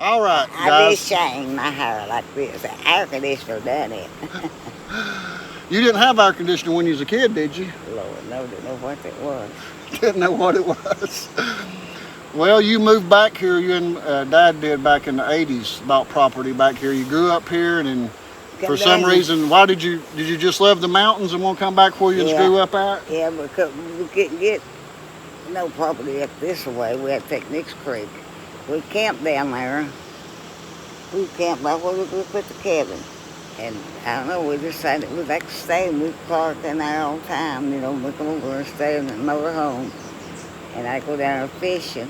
All right, I guys. just shine my hair like this. The air conditioner done it. You didn't have air conditioning when you was a kid, did you? Lord, no, didn't know what it was. Didn't know what it was. Well, you moved back here. You and Dad did back in the '80s. Bought property back here. You grew up here, and then for some reason, why did you just love the mountains and won't come back where you grew up at? Yeah, because we couldn't get no property up this way. We had to take Nix Creek. We camped down there. We camped right where we put the cabin. And I don't know, we decided we'd like to stay, and we parked in there all the time, you know, we come over and stay in the motor home. And I'd go down there fishing.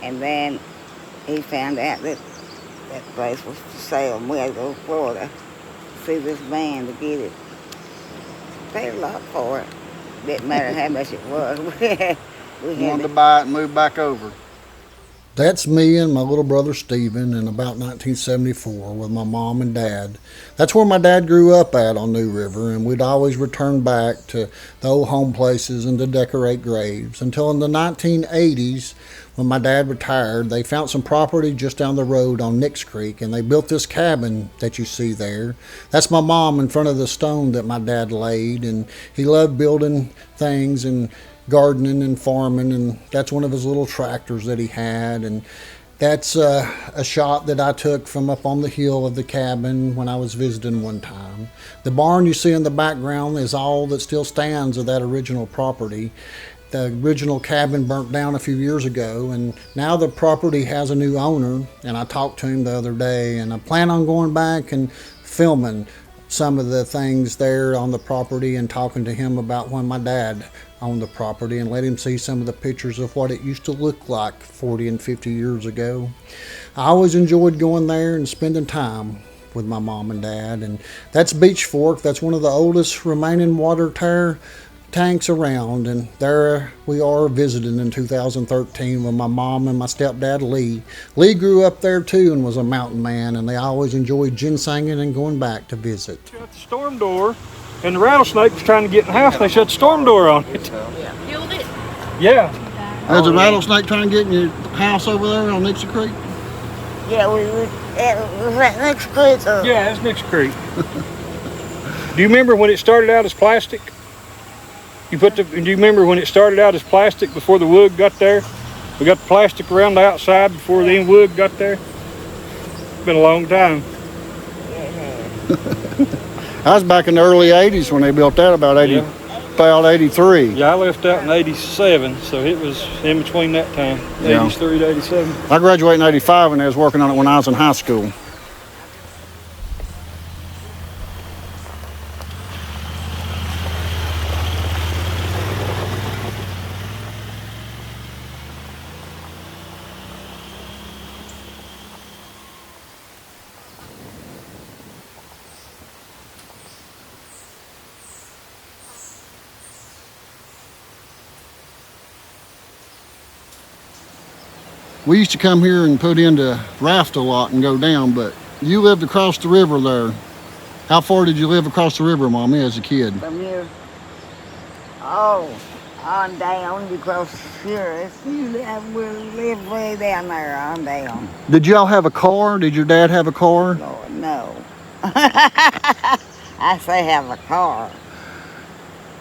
And then he found out that that place was for sale, and we had to go to Florida to see this man to get it. Paid a lot for it. Didn't matter how much it was. we Wanted to buy it and move back over. That's me and my little brother Stephen in about 1974 with my mom and dad. That's where my dad grew up at on New River, and we'd always return back to the old home places and to decorate graves. Until in the 1980s, when my dad retired, they found some property just down the road on Nix Creek, and they built this cabin that you see there. That's my mom in front of the stone that my dad laid, and he loved building things and gardening and farming, and that's one of his little tractors that he had. And that's a shot that I took from up on the hill of the cabin when I was visiting one time. The barn you see in the background is all that still stands of that original property. The original cabin burnt down a few years ago, and now the property has a new owner, and I talked to him the other day, and I plan on going back and filming some of the things there on the property and talking to him about when my dad owned the property, and let him see some of the pictures of what it used to look like 40 and 50 years ago. I always enjoyed going there and spending time with my mom and dad. And that's Beech Fork. That's one of the oldest remaining water tower tanks around, and there we are visiting in 2013 with my mom and my stepdad Lee. Lee grew up there too and was a mountain man, and they always enjoyed ginsenging and going back to visit. Shut the storm door, and the rattlesnake was trying to get in the house, and they shut the storm door on it. Killed it? Yeah. There's a rattlesnake trying to get in your house over there on Nixie Creek? Yeah, we was at Nix Creek. Yeah, that's Nix Creek. Do you remember when it started out as plastic? Do you remember when it started out as plastic before the wood got there? We got the plastic around the outside before the wood got there. It's been a long time. I was back in the early 80s when they built that, about 83. Yeah, I left out in 87, so it was in between that time, 83 to 87. I graduated in 85, and I was working on it when I was in high school. We used to come here and put in to raft a lot and go down, but you lived across the river there. How far did you live across the river, Mommy, as a kid? From here, on down, you cross here. We live way down there, on down. Did y'all have a car? Did your dad have a car? Lord, no. I say have a car.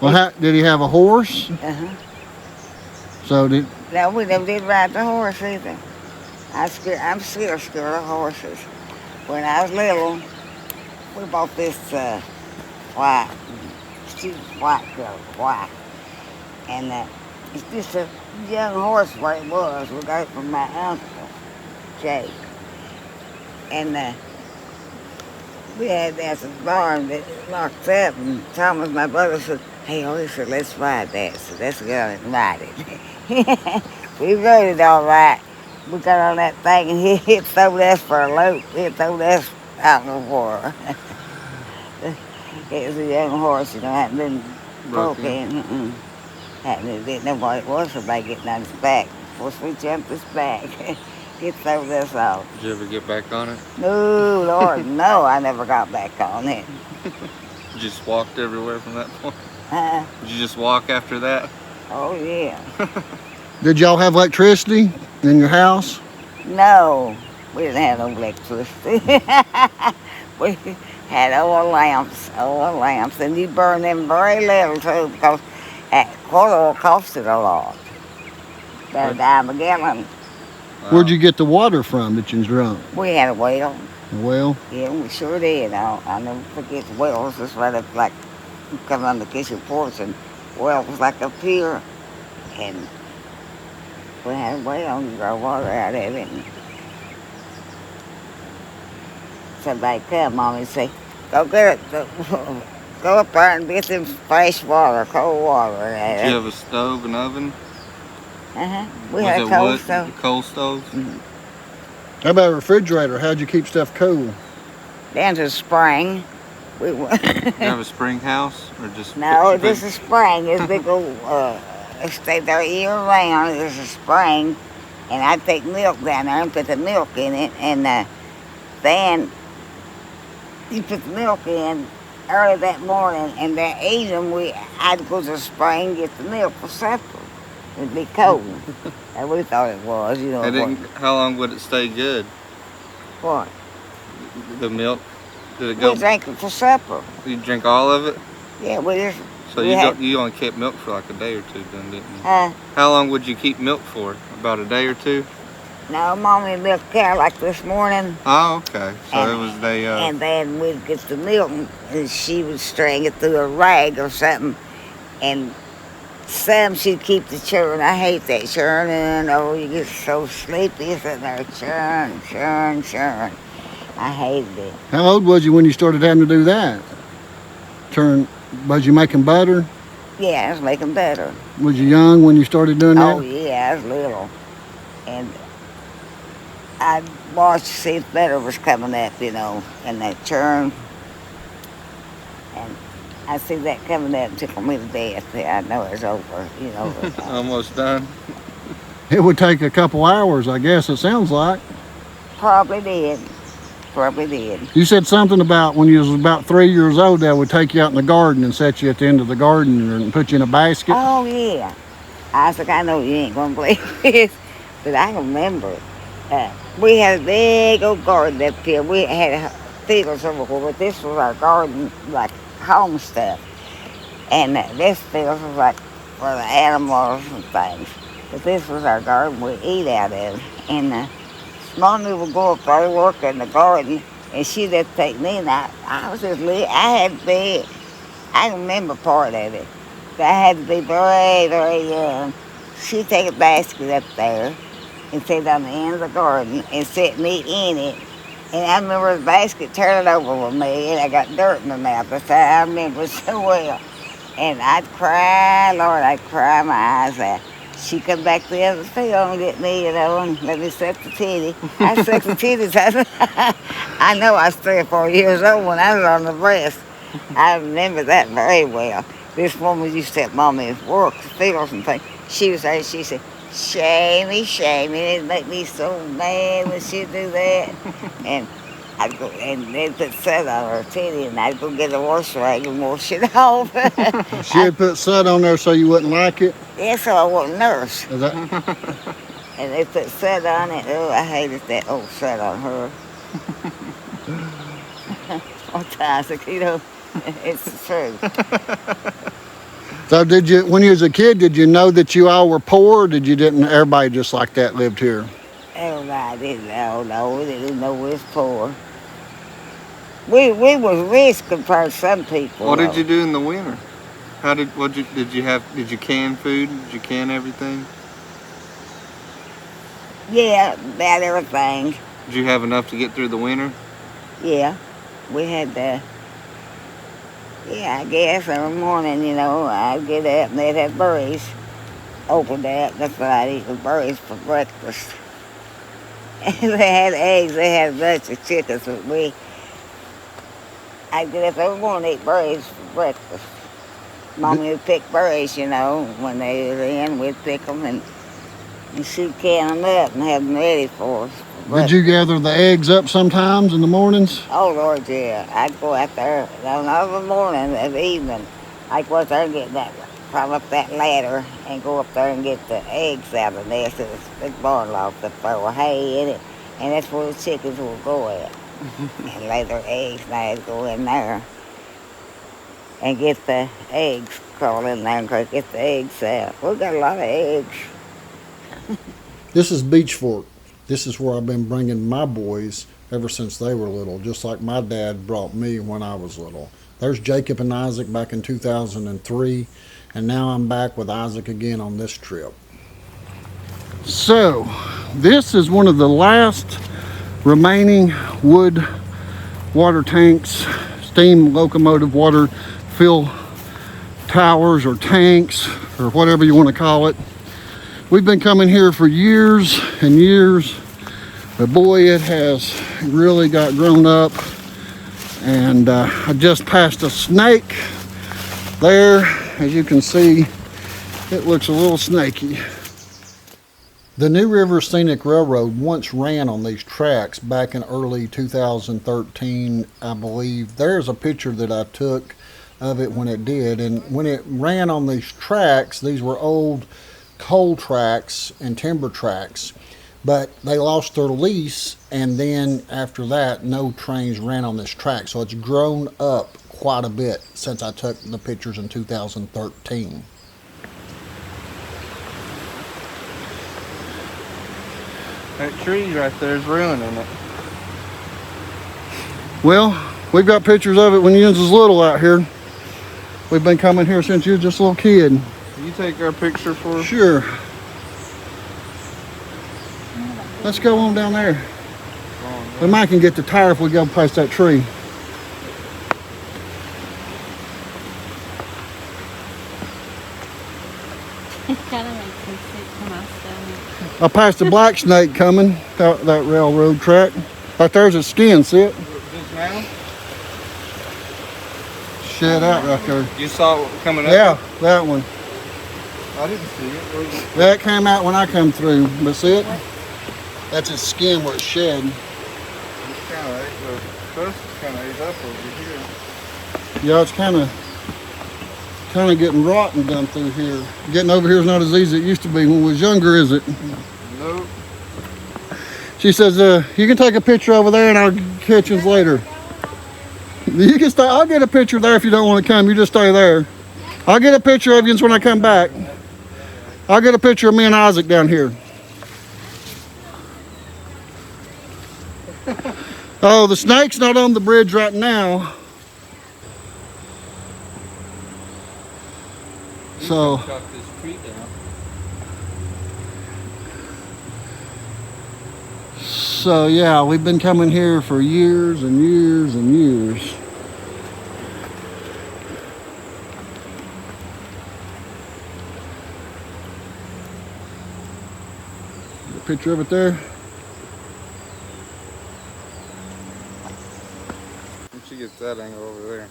Well, did he have a horse? Uh-huh. So did... No, we never did ride the horse either. I'm still scared of horses. When I was little, we bought this white girl, and it's just a young horse what it was. We got it from my uncle, Jake. And we had that barn that locked up, and Thomas, my brother, said, hey, he said, let's ride that. So let's go and ride it. We rode it all right. We got on that thing, and he threw us for a loop. He threw us out in the water. It was a young horse, you know, hadn't been broken. Didn't know what it was, somebody getting on his back. Once we jumped his back, he threw us off. Did you ever get back on it? No, Lord, no, I never got back on it. You just walked everywhere from that point? Huh? Did you just walk after that? Oh, yeah. Did y'all have electricity in your house? No, We didn't have no electricity. We had oil lamps, and you burn them very little too because quarter oil costed a lot. About a dime a gallon. Where'd you get the water from that you drunk? We had a well. Well, Yeah, we sure did. I'll never forget the well was just right up like you come on the kitchen porch, and well was like up here, and we had a well and you draw water out of it. And somebody come on and say, "Go get it, go up there and get some fresh water, cold water." Did you have a stove and oven? We Was had it a cold wood? stove. Coal stove? how about a refrigerator? How'd you keep stuff cool? Down to the spring. We went. Did you have a spring house or just? No, this is spring. It's big old. It stayed there year round. There's a spring, and I'd take milk down there and put the milk in it, and then you put the milk in early that morning, and that evening I'd go to the spring and get the milk for supper. It'd be cold. And we thought it was, you know. How long would it stay good? What? The milk? Did it go? We drank it for supper. You drink all of it? Yeah, we just. So you only kept milk for like a day or two, then, didn't you? How long would you keep milk for? About a day or two? No, Mommy milked cow like this morning. Oh, okay. So it was they. And then we'd get the milk, and she would string it through a rag or something, and some she'd keep the churn. I hate that churning. Oh, you get so sleepy sitting there churn. I hated it. How old was you when you started having to do that? Was you making butter? Yeah, I was making butter. Was you young when you started doing that? Oh, yeah, I was little. And I'd watch to see if butter was coming up, you know, and that churn. And I see that coming up and tickled me to death. I know it's over, you know. Almost done. It would take a couple hours, I guess, it sounds like. Probably did. You said something about when you was about 3 years old, they would take you out in the garden and set you at the end of the garden and put you in a basket. Oh, yeah. I was like, I know you ain't going to believe this, but I can remember it. We had a big old garden up here. We had fields over here, but this was our garden, like home stuff. And this field was like for the animals and things. But this was our garden we eat out of. And Mommy would go up there work in the garden, and she'd have to take me, and I was just little. I can remember part of it. But I had to be very, very young. She'd take a basket up there and sit on the end of the garden and set me in it. And I remember the basket turning over with me, and I got dirt in my mouth. That's how I remember it so well. And I'd cry, Lord, I'd cry my eyes out. She'd come back to the other field and get me, you know, and let me suck the titty. I sucked the titties. I know I was 3 or 4 years old when I was on the breast. I remember that very well. This woman used to help Mommy work the fields and things. She was there, she said, "Shamey, shamey." It'd make me so mad when she'd do that. And I'd go, and they'd put soot on her titty, and I'd go get a wash rag and wash it off. She'd put soot on there so you wouldn't like it? Yeah, so I wasn't nurse. Is that? And they put soot on it. Oh, I hated that old soot on her. Sometimes, you know, it's the truth. So when you was a kid, did you know that you all were poor, or didn't everybody just like that lived here? Everybody didn't know, no, we didn't know we was poor. We was rich compared to some people. What did you do in the winter? Did you can food? Did you can everything? Yeah, about everything. Did you have enough to get through the winter? Yeah, we had yeah, I guess every morning, you know, I'd get up and they'd have berries opened up. That's what I'd eat, the berries for breakfast. And they had eggs, they had a bunch of chickens, but I'd get up every morning and eat berries for breakfast. Mommy would pick berries, you know, when they were in, we'd pick them and she'd can them up and have them ready for us. Did you gather the eggs up sometimes in the mornings? Oh, Lord, yeah. I'd go out there on every morning, every evening. I'd go out there and climb up that ladder and go up there and get the eggs out of the nest. It was a big barn loft up there with hay in it. And that's where the chickens will go at. And lay their eggs, and I'd go in there and get the eggs, crawl in there and get the eggs out. We've got a lot of eggs. This is Beach Fork. This is where I've been bringing my boys ever since they were little, just like my dad brought me when I was little. There's Jacob and Isaac back in 2003, and now I'm back with Isaac again on this trip. So, this is one of the last remaining wood water tanks, steam locomotive water fill towers or tanks or whatever you want to call it. We've been coming here for years and years, but boy, it has really got grown up. And I just passed a snake there. As you can see, it looks a little snaky. The New River Scenic Railroad once ran on these tracks back in early 2013, I believe. There's a picture that I took of it when it did. And when it ran on these tracks, these were old coal tracks and timber tracks, but they lost their lease, and then after that no trains ran on this track, so it's grown up quite a bit since I took the pictures in 2013. That tree right there is ruining it. Well, we've got pictures of it when you was little out here. We've been coming here since you were just a little kid. Can you take our picture for us? Sure. Let's go on down there. We might can get the tire if we go past that tree. It kind of makes me sick to my stomach. I passed a black snake coming out that railroad track. Right there's its skin, see it? Just now? Shed out right there. You saw it coming up? Yeah, that one. I didn't see it. Where was it? That came out when I come through, but see it? That's its skin where it's shed. It's kind of, the crust is kind of ate up over here. Yeah, it's kind of getting rotten down through here. Getting over here is not as easy as it used to be when we was younger, is it? Nope. She says, you can take a picture over there in our kitchens later. You can stay. I'll get a picture there if you don't want to come. You just stay there. I'll get a picture of you when I come back. I'll get a picture of me and Isaac down here. Oh, the snake's not on the bridge right now. So, Chop this tree down. so yeah, we've been coming here for years and years and years. Get a picture of it there. Once you get that angle over there.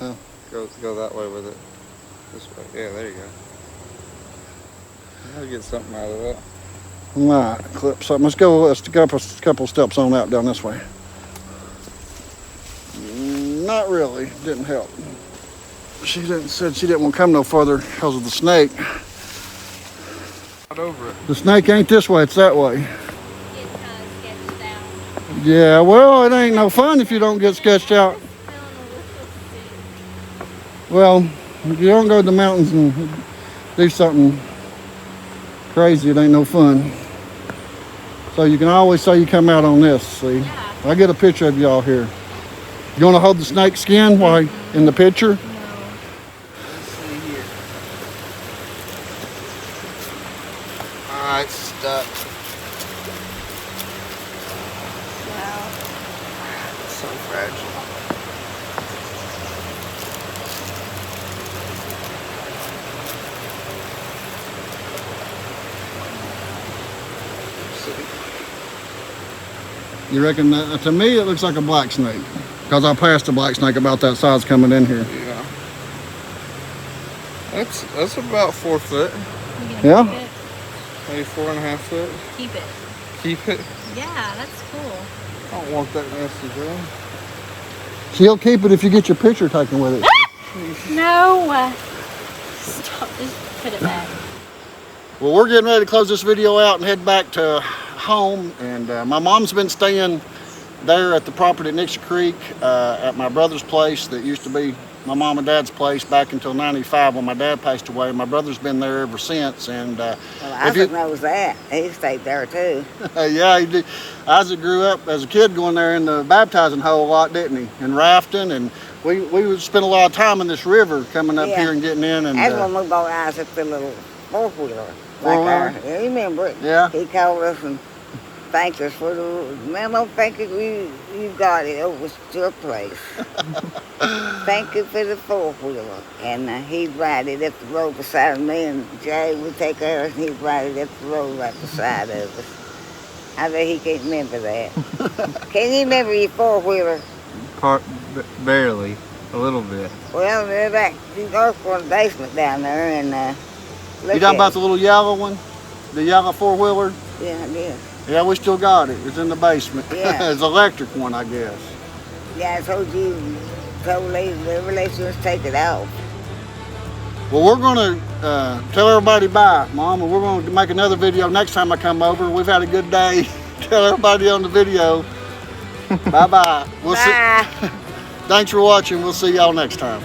Oh. Go that way with it. This way. Yeah, there you go. I'll get something out of that. Might clip something. Let's go a couple steps on out down this way. Not really. Didn't help. She said she didn't want to come no further because of the snake. Right over it. The snake ain't this way, it's that way. Get kind of sketched out. Yeah, well, it ain't no fun if you don't get sketched out. Well, if you don't go to the mountains and do something crazy, it ain't no fun. So you can always say you come out on this, see? Yeah. I get a picture of y'all here. You want to hold the snake skin while in the picture? No. Let's see here. Alright, stuck. Wow. It's so fragile. You reckon that? To me, it looks like a black snake. Because I passed a black snake about that size coming in here. Yeah. That's about 4 foot. You gonna Yeah? keep it? Maybe 4.5 foot. Keep it. Keep it. Yeah, that's cool. I don't want that nasty girl. She'll keep it if you get your picture taken with it. No. Stop. Just put it back. Well, we're getting ready to close this video out and head back to home, and my mom's been staying there at the property at Nixie Creek at my brother's place that used to be my mom and dad's place back until '95 when my dad passed away. My brother's been there ever since. And well, Isaac knows that. He stayed there too. Yeah, he did. Isaac grew up as a kid going there in the baptizing hole a lot, didn't he? And rafting, and we would spend a lot of time in this river coming up here and getting in. And that's when we bought Isaac the little four-wheeler. You remember it? Yeah. He called us and thanked us for the, man, don't think you got it over to your place. Thank you for the four-wheeler. And he'd ride it up the road beside me, and Jay would take ours, and he'd ride it up the road right beside of us. I bet he can't remember that. Can you remember your four-wheeler? Barely, a little bit. Well, they're back, you go for the basement down there, and you talking about the little yellow one? The yellow four-wheeler? Yeah, I did. Yeah, we still got it. It's in the basement. Yeah. It's an electric one, I guess. Yeah, I told you, told the relations take it out. Well, we're going to tell everybody bye, Mom, and we're going to make another video next time I come over. We've had a good day. Tell everybody on the video. Bye-bye. Bye. Thanks for watching. We'll see y'all next time.